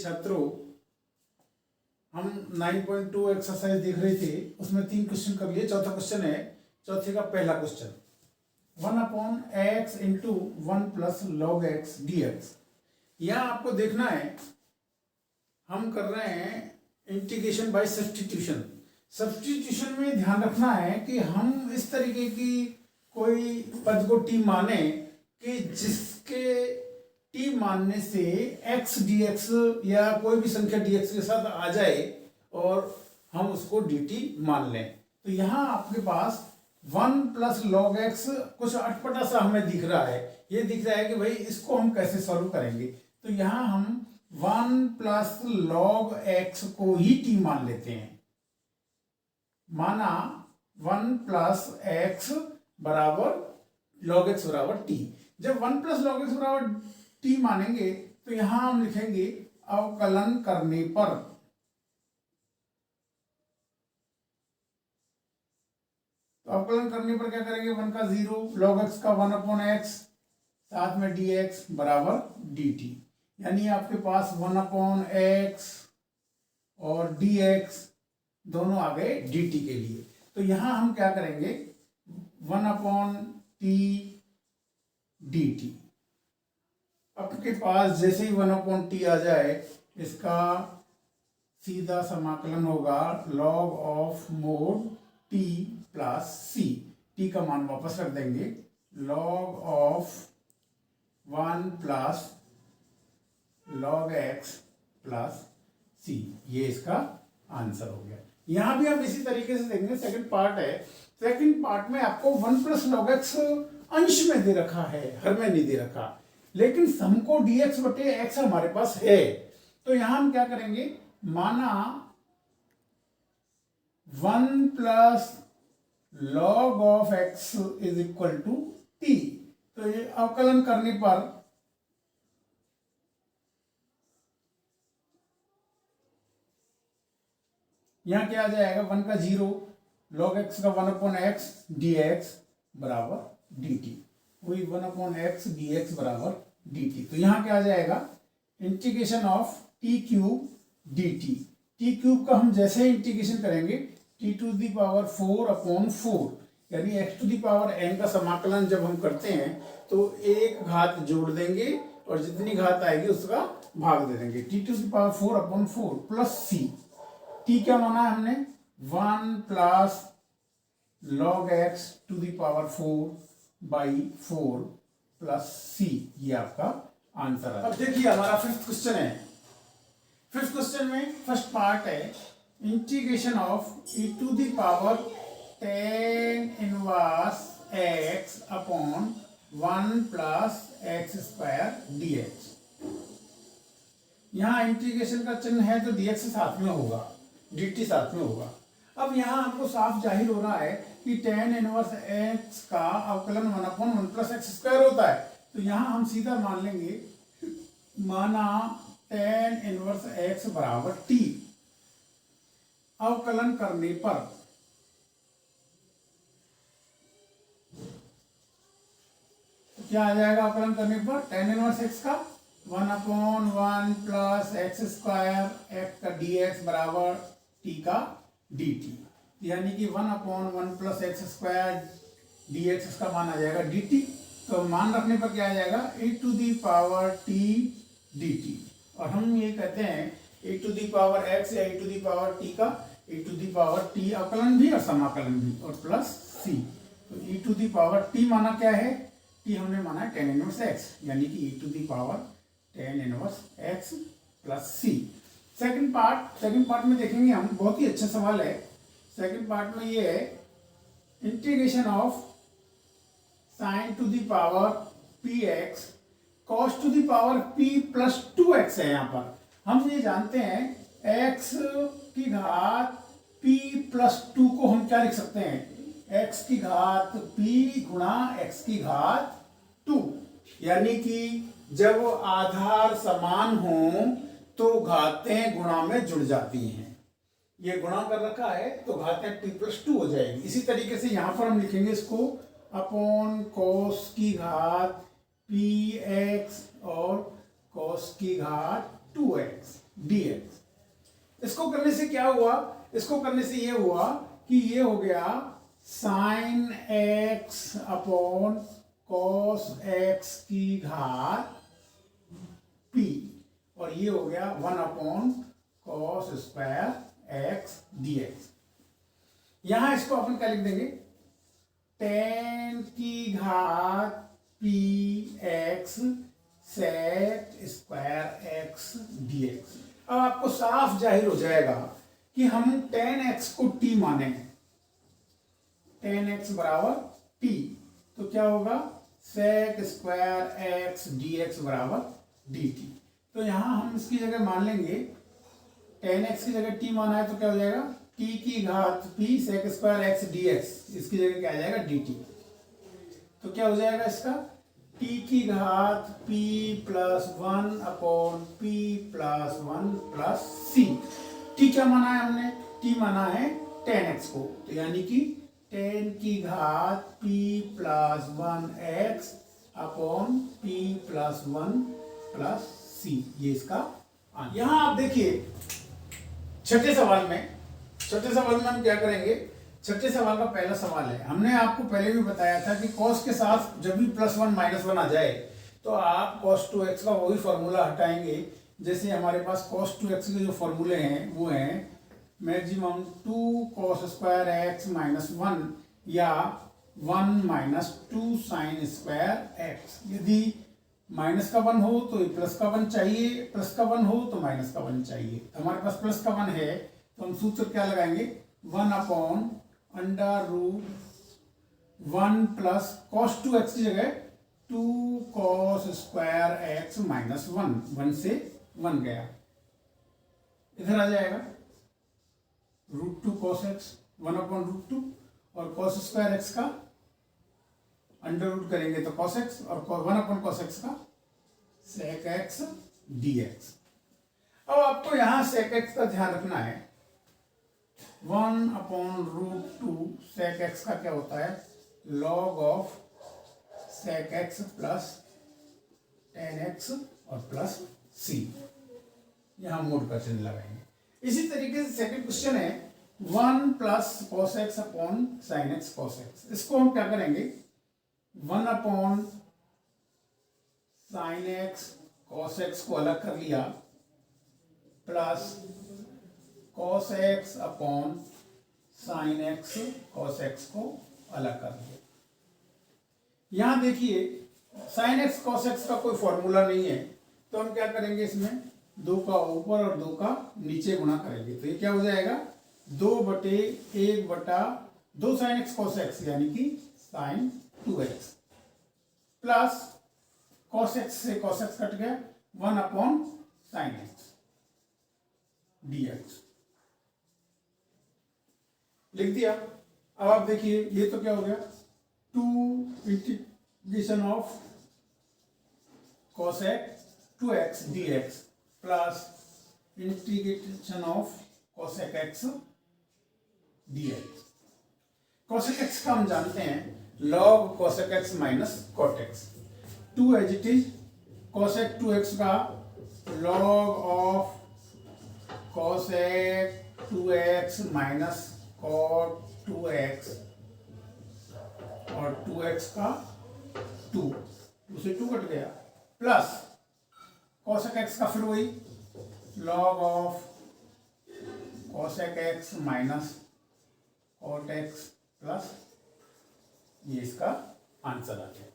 छात्रों, हम 9.2 एक्सरसाइज देख रहे थे, उसमें 3 क्वेश्चन कर लिए। चौथा क्वेश्चन है, चौथे का पहला question 1/x into 1 plus log x D x. यहाँ आपको देखना है, हम कर रहे हैं इंटीग्रेशन बाय सब्स्टिट्यूशन। सब्स्टिट्यूशन में ध्यान रखना है कि हम इस तरीके की कोई पद को टी माने कि जिसके टी मानने से x dx या कोई भी संख्या dx के साथ आ जाए और हम उसको dt मान लें। तो यहाँ आपके पास 1 प्लस लॉग एक्स कुछ अटपटा सा हमें दिख रहा है। ये दिख रहा है कि भाई इसको हम कैसे सॉल्व करेंगे। तो यहाँ हम 1 प्लस लॉग एक्स को ही टी मान लेते हैं। माना 1 प्लस एक्स बराबर लॉग एक्स बराबर टी। जब 1 प्लस लॉग एक्स बराबर टी मानेंगे तो यहां हम लिखेंगे अवकलन करने पर। तो अवकलन करने पर क्या करेंगे, 1 का 0, लॉग एक्स का 1/x, साथ में dx बराबर dt। यानी आपके पास 1/x और dx दोनों आ गए dt के लिए। तो यहां हम क्या करेंगे, 1/t dt। आपके पास जैसे ही 1/t आ जाए, इसका सीधा समाकलन होगा log of mode t plus c। t का मान वापस रख देंगे, log of 1 plus log x plus c। ये इसका आंसर हो गया। यहां भी हम इसी तरीके से देखेंगे। सेकंड पार्ट है, सेकंड पार्ट में आपको 1 प्लस लॉग एक्स अंश में दे रखा है, हर में नहीं दे रखा, लेकिन सम को dx बटे x हमारे पास है। तो यहां हम क्या करेंगे, माना 1 plus log of x is equal to t। तो ये अवकलन करने पर यहां क्या आ जाएगा, 1 का 0, log x का 1/x dx बराबर dt। वही 1/x dx बराबर dt। तो यहां क्या आ जाएगा, integration of t cube dt। t cube का हम जैसे इंटीग्रेशन करेंगे t टू दी पावर 4/4, यानी x to the power n का समाकलन जब हम करते हैं तो एक घात जोड़ देंगे और जितनी घात आएगी उसका भाग दे देंगे। t to the power 4/4 plus c। t क्या माना है हमने, 1 plus log x to the power 4/4 plus c। ये आपका आंसर है। अब देखिए हमारा फिफ्थ क्वेश्चन है। फिफ्थ क्वेश्चन में फर्स्ट पार्ट है, integration of e to the power tan inverse x upon 1 plus x square dx। यहाँ इंटीग्रेशन का चिन्ह है तो dx साथ में होगा, dt साथ में होगा। अब यहाँ हमको साफ जाहिर हो रहा है कि tan इनवर्स x का अवकलन 1/1 प्लस x स्क्वायर होता है। तो यहाँ हम सीधा मान लेंगे, माना tan इनवर्स x बराबर t। अवकलन करने पर क्या आ जाएगा, अवकलन करने पर tan इनवर्स x का 1/1 प्लस x स्क्वायर x का dx बराबर t का dt। यानी कि 1/1 प्लस x स्क्वायर dx इसका मान आ जाएगा dt। तो मान रखने पर क्या आ जाएगा, e to the power t dt। और हम ये कहते हैं e to the power x या e to the power t का e to the power t अवकलन भी और समाकलन भी, और प्लस c। तो e to the power t माना क्या है, t हमने माना है tan इनवर्स x, यानी कि e to the power tan inverse x plus c। Second part में देखेंगे हम, बहुत ही अच्छा सवाल है। सेकंड पार्ट में ये है, integration of sine to the power px cos to the power p plus 2x है। यहाँ पर हम ये जानते हैं x की घात p प्लस 2 को हम क्या लिख सकते हैं, x की घात p गुणा x की घात 2। यानी कि जब आधार समान हो तो घातें गुणा में जुड़ जाती हैं। ये गुणा कर रखा है तो घातें p प्लस 2 हो जाएगी। इसी तरीके से यहां पर हम लिखेंगे इसको अपॉन कोस की घात px और कोस की घात 2x। dx। इसको करने से क्या हुआ, इसको करने से ये हुआ कि ये हो गया sine x upon cos x की घात p, और ये हो गया 1 upon cos square x dx। यहां इसको अपन क्या लिख देंगे, टेन की घात p x sec square x dx। अब आपको साफ जाहिर हो जाएगा कि हम टेन एक्स को t माने, टेन एक्स बराबर t, तो क्या होगा सेक स्क्वायर x dx बराबर dt। तो यहां हम इसकी जगह मान लेंगे, टेन एक्स की जगह t माना है तो क्या हो जाएगा t की घात p sec square x dx, इसकी जगह क्या आ जाएगा dt। तो क्या हो जाएगा इसका t की घात p plus 1 upon p plus 1 plus c। t क्या माना है हमने, t माना है टेन एक्स को, तो यानी कि टेन की घात p plus 1x upon p plus 1 plus c, ये इसका आंसर। यहां आप देखिए छठे सवाल में हम क्या करेंगे, छठे सवाल का पहला सवाल है, हमने आपको पहले भी बताया था कि cos के साथ जब भी +1 -1 आ जाए तो आप cos 2x का वही फॉर्मूला हटाएंगे। जैसे हमारे पास cos 2x के जो फॉर्मूले हैं वो हैं maximum 2 cos square x minus 1 या 1 माइनस 2 साइन स्क्वायर x। यदि माइनस का 1 हो तो प्लस का 1 चाहिए, प्लस का 1 हो तो माइनस का 1 चाहिए। हमारे पास प्लस का 1 है तो हम सूत्र क्या लगाएंगे, 1 upon under root 1 plus cos 2x की जगह 2 कॉस स्क्वायर x माइनस 1, 1 से 1 गया, इधर आ जाएगा √2 cos x, 1 अपॉन √2, और cos स्क्वायर x का अंडर रूट करेंगे तो cos x, और 1 अपॉन cos x का sec x dx। अब आपको यहां sec x का ध्यान रखना है, 1 अपॉन √2 sec x का क्या होता है, log of sec x plus tan x और प्लस c। यहां मोड का चिन्ह लगाएंगे। इसी तरीके से सेकंड क्वेश्चन है 1 plus cos x upon sin x cos x। इसको हम क्या करेंगे, 1 upon sin x cos x को अलग कर लिया, plus cos x upon sin x cos x को अलग कर दिया। यहां देखिए sin x cos x का कोई फॉर्मूला नहीं है, तो हम क्या करेंगे, इसमें 2 का ऊपर और 2 का नीचे गुणा करेंगे, तो ये क्या हो जाएगा 2/1/2 sin x cos x यानी कि sin 2x, plus cos x से cos x कट गया, 1 अपॉन sin x dx लिख दिया। अब आप देखिए ये तो क्या हो गया, 2 integration of cos x 2x dx plus integration of cosec x dx। cosec x का हम जानते हैं log cosec x minus cot x, 2 as it is cosec 2x का log of cosec 2x minus cot 2x, और 2x का 2 उसे 2 cut गया, plus cosec x का फिर वही log of cosec x minus cot x plus, ये इसका आंसर आ गया।